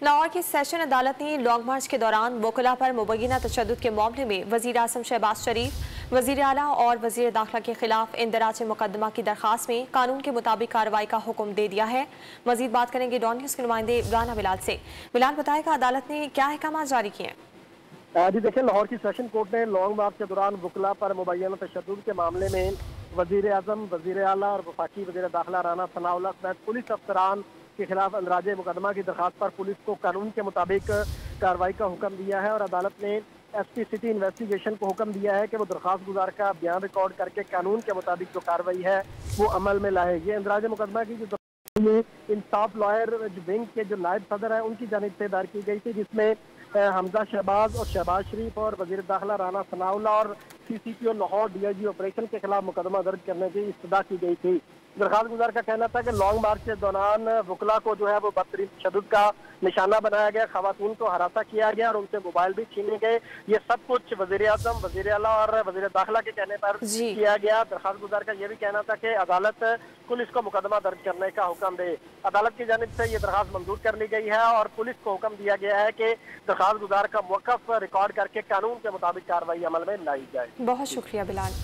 लाहौर की सेशन अदालत ने लॉन्ग मार्च के दौरान वकला पर मुबैना तशद्दुद के मामले में वज़ीर आज़म शहबाज शरीफ, वज़ीर आला और वज़ीर दाखिला के खिलाफ इंदराज मुकदमा की दरख्वास्त में कानून के मुताबिक कार्रवाई का हुक्म दे दिया है। मजीद बात करेंगे डॉन न्यूज़ के नुमाइंदे राना बिलाल से। बिलाल, बताएगा अदालत ने क्या अहकाम जारी किए हैं? जी देखिए, लाहौर की सेशन कोर्ट ने लॉन्ग मार्च के दौरान वकला पर मुबैना तशद्दुद के मामले में वज़ीर आज़म, वज़ीर आला और वफाकी वज़ीर दाखिला राना सनाउल्लाह समेत पुलिस अफसरान के खिलाफ इंदराज मुकदमा की दरख्वास्त पर पुलिस को कानून के मुताबिक कार्रवाई का हुक्म दिया है और अदालत ने SP सिटी इन्वेस्टिगेशन को हुक्म दिया है कि वो दरख्वास्त गुजार का बयान रिकॉर्ड करके कानून के मुताबिक जो कार्रवाई है वो अमल में लाए। ये इंदराज मुकदमा की जो इंसाफ लॉयर विंग के जो नायब सदर है उनकी जानिब से दायर की गई थी, जिसमें हमजा शहबाज और शहबाज शरीफ और वज़ीर दाखिला राना सनाउल्लाह और CCPO लाहौर DIG ऑपरेशन के खिलाफ मुकदमा दर्ज करने की इस्तदा की गई थी। दरख्वास्त गुजार का कहना था कि लॉन्ग मार्च के दौरान वकला को जो है वो बदतरीन तशद्दुद का निशाना बनाया गया, खवातीन को हरासा किया गया और उनसे मोबाइल भी छीने गए। ये सब कुछ वज़ीर आज़म, वज़ीर आला और वज़ीर दाखिला के कहने पर किया गया। दरख्वास्त गुजार का यह भी कहना था कि अदालत पुलिस को मुकदमा दर्ज करने का हुक्म दे। अदालत की जानिब से ये दरख्वास्त मंजूर कर ली गई है और पुलिस को हुक्म दिया गया है कि दरख्वास्त गुजार का मौक़िफ़ रिकॉर्ड करके कानून के मुताबिक कार्रवाई अमल में लाई जाए। बहुत शुक्रिया बिलाल।